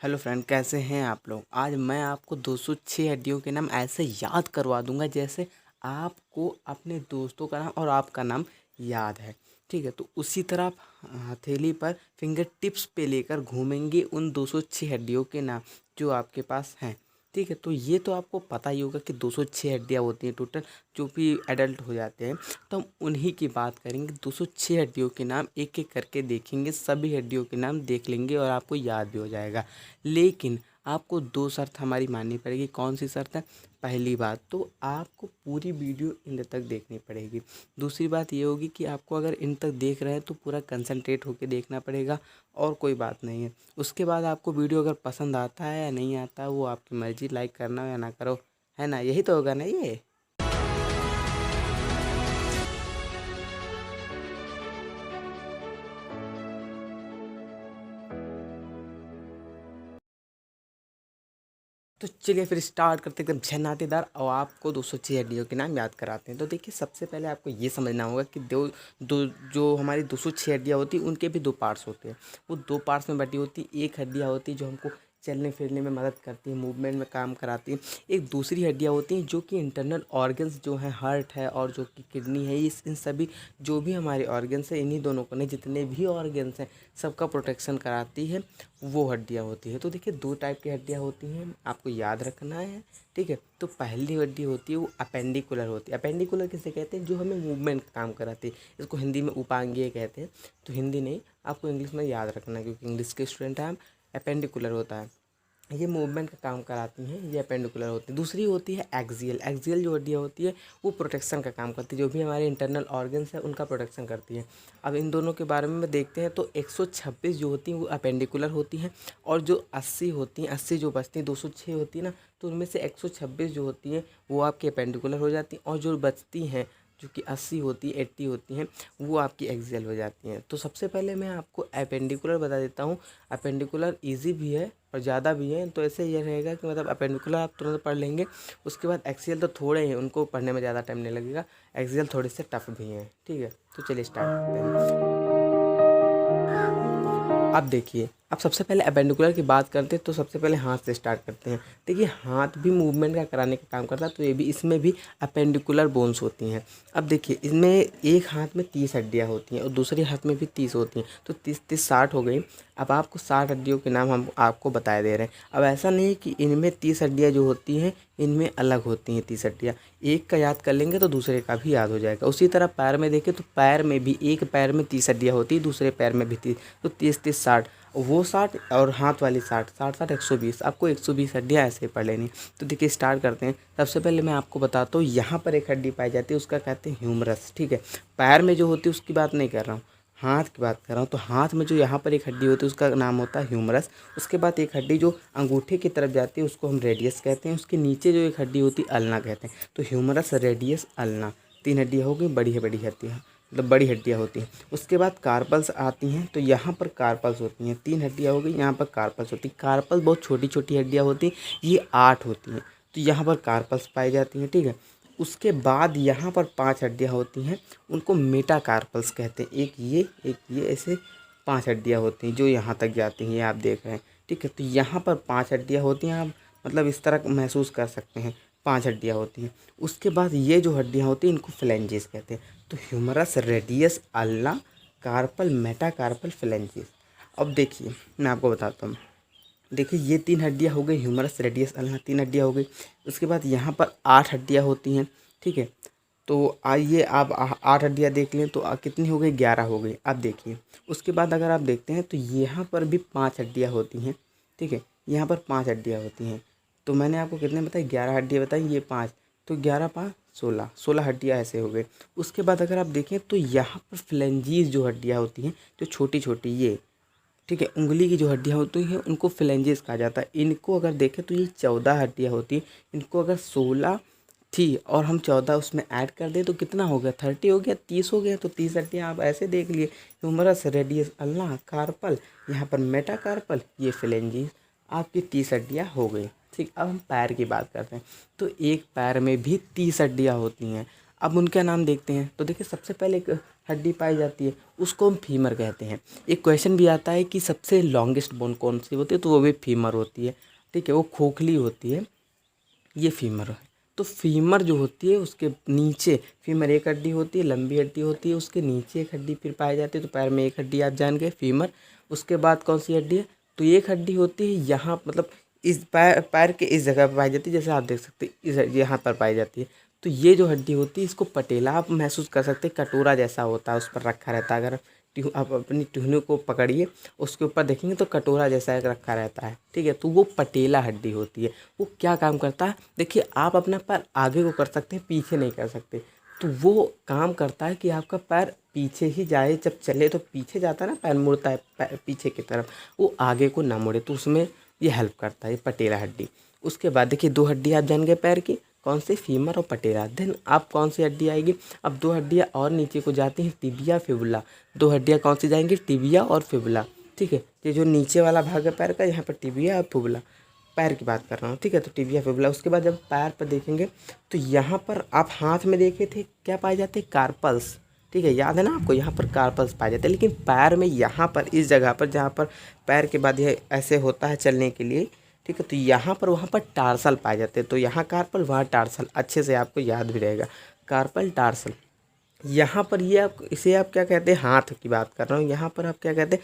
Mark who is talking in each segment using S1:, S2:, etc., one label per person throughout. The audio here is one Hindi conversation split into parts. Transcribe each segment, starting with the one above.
S1: हेलो फ्रेंड, कैसे हैं आप लोग। आज मैं आपको 206 हड्डियों के नाम ऐसे याद करवा दूंगा जैसे आपको अपने दोस्तों का नाम और आपका नाम याद है। ठीक है, तो उसी तरह आप हथेली पर फिंगर टिप्स पे लेकर घूमेंगे उन 206 हड्डियों के नाम जो आपके पास हैं। ठीक है, तो ये तो आपको पता ही होगा कि 206 हड्डियाँ होती हैं टोटल, जो भी एडल्ट हो जाते हैं। तो हम उन्हीं की बात करेंगे। 206 हड्डियों के नाम एक एक करके देखेंगे, सभी हड्डियों के नाम देख लेंगे और आपको याद भी हो जाएगा। लेकिन आपको दो शर्त हमारी माननी पड़ेगी। कौन सी शर्त है? पहली बात तो आपको पूरी वीडियो इन तक देखनी पड़ेगी। दूसरी बात ये होगी कि आपको अगर इन तक देख रहे हैं तो पूरा कंसंट्रेट होकर देखना पड़ेगा, और कोई बात नहीं है। उसके बाद आपको वीडियो अगर पसंद आता है या नहीं आता, वो आपकी मर्जी, लाइक करना या ना करो, है ना। यही तो होगा ना ये। तो चलिए फिर स्टार्ट करते एकदम झनाटेदार, और आपको 206 हड्डियों के नाम याद कराते हैं। तो देखिए, सबसे पहले आपको ये समझना होगा कि दो दो जो हमारी 206 हड्डियाँ होती हैं उनके भी दो पार्ट्स होते हैं। वो दो पार्ट्स में बटी होती है। एक हड्डियाँ होती है जो हमको चलने फिरने में मदद करती है, मूवमेंट में काम कराती है। एक दूसरी हड्डियाँ होती हैं जो कि इंटरनल ऑर्गन्स जो हैं, हार्ट है और जो कि किडनी है, इस इन सभी जो भी हमारे ऑर्गन्स हैं, इन्हीं दोनों को नहीं, जितने भी ऑर्गन्स हैं सबका प्रोटेक्शन कराती है, वो हड्डियाँ होती है। तो देखिए, दो टाइप की हड्डियाँ होती हैं, आपको याद रखना है। ठीक है, तो पहली हड्डी होती है वो अपेंडिकुलर होती है। अपेंडिकुलर किसे कहते हैं? जो हमें मूवमेंट का काम कराती है। इसको हिंदी में उपांगीय कहते हैं। तो हिंदी नहीं, आपको इंग्लिश में याद रखना है, क्योंकि इंग्लिश के स्टूडेंट हैं हम। अपेंडिकुलर होता है, ये मूवमेंट का काम कराती हैं, ये अपेंडिकुलर होती है। दूसरी होती है एक्सियल। एक्सियल जो हड्डियाँ होती है वो प्रोटेक्शन का काम करती है, जो भी हमारे इंटरनल ऑर्गन्स है उनका प्रोटेक्शन करती है। अब इन दोनों के बारे में देखते हैं। तो 126 जो होती हैं वो अपेंडिकुलर होती हैं, और जो 80 होती हैं, 80 जो बचती हैं, 206 होती है ना, तो उनमें से 126 जो होती हैं वो आपकी अपेंडिकुलर हो जाती हैं, और जो बचती हैं जो कि 80 होती है, 80 होती हैं, वो आपकी एक्सियल हो जाती हैं। तो सबसे पहले मैं आपको अपेंडिकुलर बता देता हूँ। अपेंडिकुलर ईजी भी है और ज़्यादा भी है। तो ऐसे ये रहेगा कि मतलब अपेंडिकुलर आप तुरंत पढ़ लेंगे। उसके बाद एक्सियल तो थोड़े हैं, उनको पढ़ने में ज़्यादा टाइम नहीं लगेगा। एक्सियल थोड़े से टफ भी हैं। ठीक है, तो चलिए स्टार्ट करते हैं। अब देखिए, अब सबसे पहले अपेंडिकुलर की बात करते हैं, तो सबसे पहले हाथ से स्टार्ट करते हैं। देखिए, हाथ भी मूवमेंट का कराने का काम करता है, तो ये भी, इसमें भी अपेंडिकुलर बोन्स होती हैं। अब देखिए, इसमें एक हाथ में 30 हड्डियाँ होती हैं और दूसरे हाथ में भी 30 होती हैं, तो 30 60 हो गई। अब आपको 60 हड्डियों के नाम हम आपको बता दे रहे हैं। अब ऐसा नहीं है कि इनमें 30 हड्डियाँ जो होती हैं इनमें अलग होती हैं 30 हड्डियाँ। एक का याद कर लेंगे तो दूसरे का भी याद हो जाएगा। उसी तरह पैर में देखें तो पैर में भी एक पैर में 30 हड्डियाँ होती है, दूसरे पैर में भी 30, तो 30 30 60, वो 60 और हाथ वाली 60, 60 60 120। आपको 120 हड्डियाँ ऐसे ही पढ़ लेनी। तो देखिए, स्टार्ट करते हैं। सबसे पहले मैं आपको बताता हूँ, यहाँ पर एक हड्डी पाई जाती है, उसका कहते हैं ह्यूमरस। ठीक है, पैर में जो होती है उसकी बात नहीं कर रहा हूँ, हाथ की बात कर रहा हूँ। तो हाथ में जो यहाँ पर एक हड्डी होती है उसका नाम होता है ह्यूमरस। उसके बाद एक हड्डी जो अंगूठे की तरफ जाती है उसको हम रेडियस कहते हैं। उसके नीचे जो एक हड्डी होती है अल्ना कहते हैं। तो ह्यूमरस, रेडियस, अल्ना, 3 हड्डियाँ हो गई, बड़ी हड्डियाँ, मतलब बड़ी हड्डियाँ होती हैं। उसके बाद कार्पल्स आती हैं, तो यहाँ पर कार्पल्स होती हैं, 3 हड्डियाँ हो गई, यहाँ पर कार्पल्स होती हैं। कार्पल बहुत छोटी छोटी हड्डियाँ होती हैं, ये 8 होती हैं, तो यहाँ पर कार्पल्स पाई जाती हैं। ठीक है, उसके बाद यहाँ पर 5 हड्डियाँ होती हैं, उनको मेटाकार्पल्स कहते हैं। एक ये ऐसे 5 हड्डियाँ होती हैं जो यहाँ तक जाती हैं, ये आप देख रहे हैं। ठीक है, तो यहाँ पर 5 हड्डियाँ होती हैं, आप मतलब इस तरह महसूस कर सकते हैं, 5 हड्डियाँ होती हैं। उसके बाद ये जो हड्डियाँ होती हैं इनको फ्लेंजेस कहते हैं। तो humerus, radius, ulna, carpal, metacarpal, phalanges. अब देखिए, मैं आपको बताता हूँ। देखिए, ये 3 हड्डियाँ हो गई, ह्यूमरस, रेडियस, अल्ना, 3 हड्डियाँ हो गई। उसके बाद यहाँ पर 8 हड्डियाँ होती हैं। ठीक है, तो आइए आप 8 हड्डियाँ देख लें, तो कितनी हो गई? 11 हो गई। अब देखिए, उसके बाद अगर आप देखते हैं तो यहाँ पर भी 5 हड्डियाँ होती हैं। ठीक है, यहाँ पर 5 हड्डियाँ होती हैं। तो मैंने आपको कितने बताई? 11 हड्डियाँ बताई, ये 5, तो 11 5 16, 16 हड्डियाँ ऐसे हो गई। उसके बाद अगर आप देखें तो यहाँ पर फ्लेंजीज जो हड्डियाँ होती हैं, जो छोटी छोटी, ये, ठीक है, उंगली की जो हड्डियाँ होती हैं उनको फ्लेंजेस कहा जाता है। इनको अगर देखें तो ये 14 हड्डियाँ होती हैं। इनको अगर 16 थी और हम 14 उसमें ऐड कर दें तो कितना हो गया? 30 हो गया, 30 हो गया। तो 30 हड्डियाँ आप ऐसे देख लिए, ह्यूमरस, रेडियस, अल्ना, कार्पल, यहाँ पर मेटाकार्पल, ये फ्लेंजीज, आपकी 30 हड्डियाँ हो गई। ठीक, अब हम पैर की बात करते हैं। तो एक पैर में भी 30 हड्डियाँ होती हैं। अब उनका नाम देखते हैं। तो देखिए, सबसे पहले एक हड्डी पाई जाती है, उसको हम फीमर कहते हैं। एक क्वेश्चन भी आता है कि सबसे लॉन्गेस्ट बोन कौन सी होती है, तो वो भी फीमर होती है, ठीक है, वो खोखली होती है, ये फीमर है। तो फीमर जो होती है उसके नीचे, फीमर एक हड्डी होती है, लंबी हड्डी होती है, उसके नीचे एक हड्डी फिर पाई जाती है। तो पैर में एक हड्डी आप जान गए फीमर। उसके बाद कौन सी हड्डी है, तो एक हड्डी होती है यहाँ, मतलब इस पैर के इस जगह पर पाई जाती है, जैसे आप देख सकते हैं इस यहाँ पर पाई जाती है। तो ये जो हड्डी होती है इसको पटेला आप महसूस कर सकते हैं, कटोरा जैसा होता है, उस पर रखा रहता है। अगर आप अपनी टुहनी को पकड़िए, उसके ऊपर देखेंगे तो कटोरा जैसा एक रखा रहता है, ठीक है, तो वो पटेला हड्डी होती है। वो क्या काम करता है, देखिए आप अपना पैर आगे को कर सकते हैं, पीछे नहीं कर सकते। तो वो काम करता है कि आपका पैर पीछे ही जाए, जब चले तो पीछे जाता है ना, पैर मुड़ता है पीछे की तरफ, वो आगे को ना मुड़े, तो उसमें ये हेल्प करता है, ये पटेला हड्डी। उसके बाद देखिए 2 हड्डी आप जान गए पैर की, कौन सी, फीमर और पटेला। देन आप कौन सी हड्डी आएगी, अब 2 हड्डियाँ और नीचे को जाती हैं, टिबिया फिबुला। 2 हड्डियाँ कौन सी जाएंगी, टिबिया और फिबुला, ठीक है। ये जो नीचे वाला भाग है पैर का, यहाँ पर टिबिया और फिबुला, पैर की बात कर रहा हूँ, ठीक है, तो टिबिया फिबुला। उसके बाद जब पैर पर देखेंगे तो यहाँ पर आप हाथ में देखे थे क्या पाए जाते हैं, कार्पल्स, ठीक है, याद है ना आपको, यहाँ पर कार्पल्स पाए जाते हैं। लेकिन पैर में यहाँ पर इस जगह पर, जहाँ पर पैर के बाद यह ऐसे होता है चलने के लिए, ठीक है, तो यहाँ पर वहाँ पर टार्सल पाए जाते हैं। तो यहाँ कार्पल, वहाँ टार्सल, अच्छे से आपको याद भी रहेगा, कार्पल टार्सल। यहाँ पर ये आप, इसे आप क्या कहते हैं, हाथ की बात कर रहा हूँ, यहाँ पर आप क्या कहते हैं,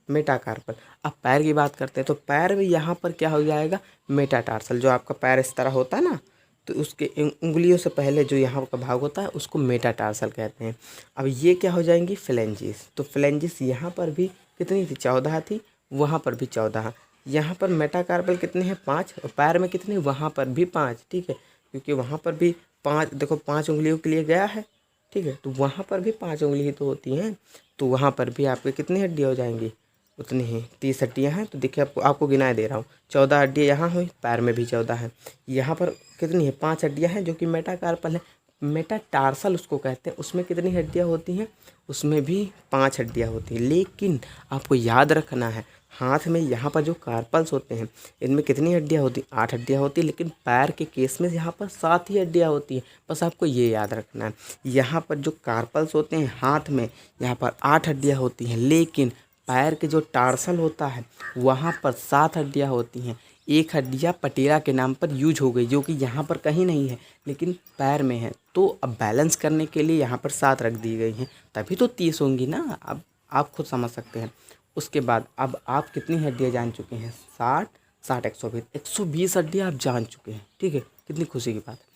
S1: मेटाकार्पल। अब पैर की बात करते हैं, तो पैर में यहाँ पर क्या हो जाएगा, मेटाटार्सल। जो आपका पैर इस तरह होता है ना, तो उसके उंगलियों से पहले जो यहाँ का भाग होता है उसको मेटाटार्सल कहते हैं। अब ये क्या हो जाएंगी, फ्लेंजिस। तो फ्लेंजिस यहाँ पर भी कितनी थी, 14 थी, वहाँ पर भी 14। यहाँ पर मेटाकार्पल कितने हैं, 5, और पैर में कितने, वहाँ पर भी 5, ठीक है, क्योंकि वहाँ पर भी 5, देखो 5 उंगलियों के लिए गया है, ठीक है, तो वहाँ पर भी 5 उंगली ही तो होती हैं, तो वहाँ पर भी आपके कितनी हड्डियाँ हो जाएंगी, उतनी ही 30 हड्डियाँ हैं। तो देखिए आपको गिनाए दे रहा हूँ, 14 हड्डियाँ यहाँ हुई, पैर में भी 14 है। यहाँ पर कितनी है, 5 हड्डियाँ हैं, जो कि मेटाकार्पल है। मेटाटार्सल उसको कहते हैं, उसमें कितनी हड्डियाँ होती हैं, उसमें भी 5 हड्डियाँ होती हैं। लेकिन आपको याद रखना है, हाथ में यहाँ पर जो कार्पल्स होते हैं इनमें कितनी हड्डियाँ होती हैं, 8 हड्डियाँ होती हैं। लेकिन पैर के केस में यहाँ पर 7 ही हड्डियाँ होती हैं। बस आपको ये याद रखना है, यहाँ पर जो कार्पल्स होते हैं हाथ में, यहाँ पर 8 हड्डियाँ होती हैं। लेकिन पैर के जो टार्सल होता है वहाँ पर 7 हड्डियाँ होती हैं। एक हड्डियाँ पटेला के नाम पर यूज हो गई, जो कि यहाँ पर कहीं नहीं है लेकिन पैर में है। तो अब बैलेंस करने के लिए यहाँ पर 7 रख दी गई हैं, तभी तो 30 होंगी ना। अब आप खुद समझ सकते हैं। उसके बाद अब आप कितनी हड्डियाँ जान चुके हैं, 60 120 120 हड्डियाँ आप जान चुके हैं, ठीक है, कितनी खुशी की बात है।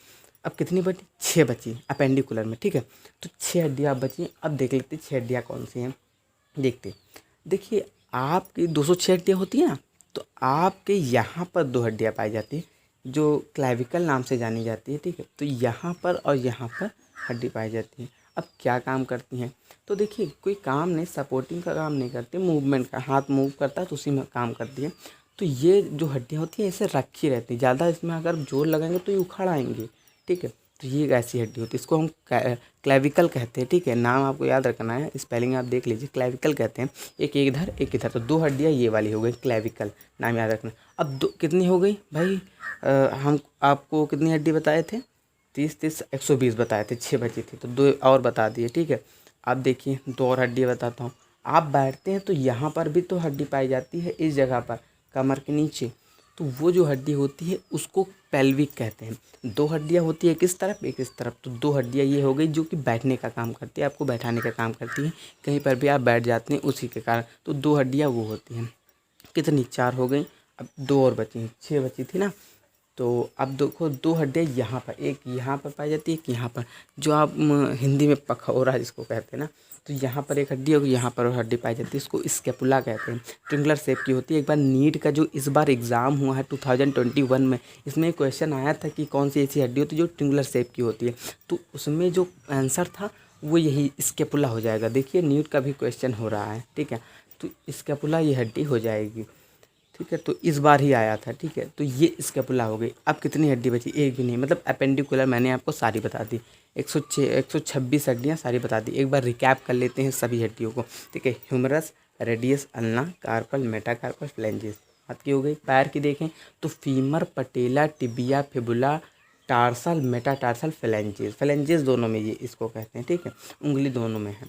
S1: अब कितनी बची, 6 बची अपेंडिकुलर में, ठीक है, तो 6 हड्डियाँ बची। अब देख लेते 6 हड्डियाँ कौन सी हैं, देखते। देखिए आपकी 206 हड्डियाँ होती हैं ना, तो आपके यहाँ पर 2 हड्डियाँ पाई जाती हैं जो क्लेविकल नाम से जानी जाती है, ठीक है। तो यहाँ पर और यहाँ पर हड्डी पाई जाती है। अब क्या काम करती हैं, तो देखिए कोई काम नहीं, सपोर्टिंग का काम नहीं करती, मूवमेंट का, हाथ मूव करता है तो उसी में काम करती है। तो ये जो हड्डियाँ होती हैं ऐसे रखी रहती है, ज़्यादा इसमें अगर जोर लगाएंगे तो ये उखड़ आएंगी, ठीक है। तो ये एक ऐसी हड्डी होती है, इसको हम क्लेविकल कहते हैं, ठीक है। नाम आपको याद रखना है, स्पेलिंग आप देख लीजिए, क्लेविकल कहते हैं। एक इधर एक इधर, तो 2 हड्डियाँ ये वाली हो गई क्लेविकल, नाम याद रखना। अब कितनी हो गई भाई, हम आपको कितनी हड्डी बताए थे, 30 120 बताए थे, 6 बची थी, तो 2 और बता दिए, ठीक है। अब देखिए 2 और हड्डी बताता हूँ। आप बैठते हैं तो यहाँ पर भी तो हड्डी पाई जाती है, इस जगह पर कमर के नीचे। तो वो जो हड्डी होती है उसको पेल्विक कहते हैं। 2 हड्डियाँ होती है किस तरफ, एक इस तरफ। तो 2 हड्डियाँ ये हो गई जो कि बैठने का काम करती है, आपको बैठाने का काम करती है, कहीं पर भी आप बैठ जाते हैं उसी के कारण। तो 2 हड्डियाँ वो होती हैं, कितनी, 4 हो गई। अब 2 और बची, 6 बची थी ना। तो अब देखो 2 हड्डियाँ यहाँ पर, एक यहाँ पर पाई जाती है, एक यहाँ पर, जो आप हिंदी में पखौरा जिसको कहते हैं ना। तो यहाँ पर एक हड्डी होगी, यहाँ पर हड्डी पाई जाती है, इसको स्केपुला कहते हैं। ट्रिंगुलर शेप की होती है। एक बार नीट का जो इस बार एग्ज़ाम हुआ है 2021 में, इसमें क्वेश्चन आया था कि कौन सी ऐसी हड्डी होती है जो ट्रिंगुलर शेप की होती है। तो उसमें जो आंसर था वो यही स्केपुला हो जाएगा। देखिए नीट का भी क्वेश्चन हो रहा है, ठीक है, तो स्केपुला ये हड्डी हो जाएगी, ठीक है। तो इस बार ही आया था, ठीक है। तो ये स्केपुला हो गई। अब कितनी हड्डी बची, एक भी नहीं, मतलब अपेंडिकुलर मैंने आपको सारी बता दी, 126 हड्डियाँ सारी बता दी। एक बार रिकैप कर लेते हैं सभी हड्डियों को, ठीक है। Humerus, radius, ulna, carpal, metacarpal, phalanges. बात की हो गई। पैर की देखें तो femur, patella, tibia, fibula, tarsal, metatarsal, phalanges, phalanges दोनों में ये इसको कहते हैं, ठीक है, उंगली दोनों में है।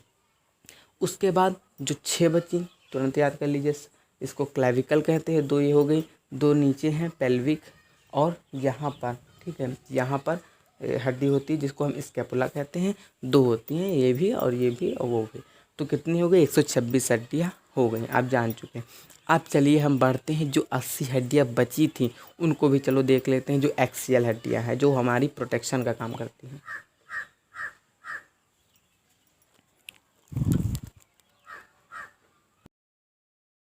S1: उसके बाद जो 6 बची तुरंत याद कर लीजिए, इसको क्लेविकल कहते हैं, 2 ये हो गई, 2 नीचे हैं पेल्विक, और यहाँ पर, ठीक है, यहाँ पर हड्डी होती है जिसको हम स्कैपुला कहते हैं, 2 होती हैं, ये भी और ये भी और वो भी। तो कितनी हो गई, 126 हड्डियाँ हो गई, आप जान चुके हैं। अब चलिए हम बढ़ते हैं, जो 80 हड्डियाँ बची थी उनको भी चलो देख लेते हैं, जो एक्सियल हड्डियाँ हैं जो हमारी प्रोटेक्शन का काम करती हैं।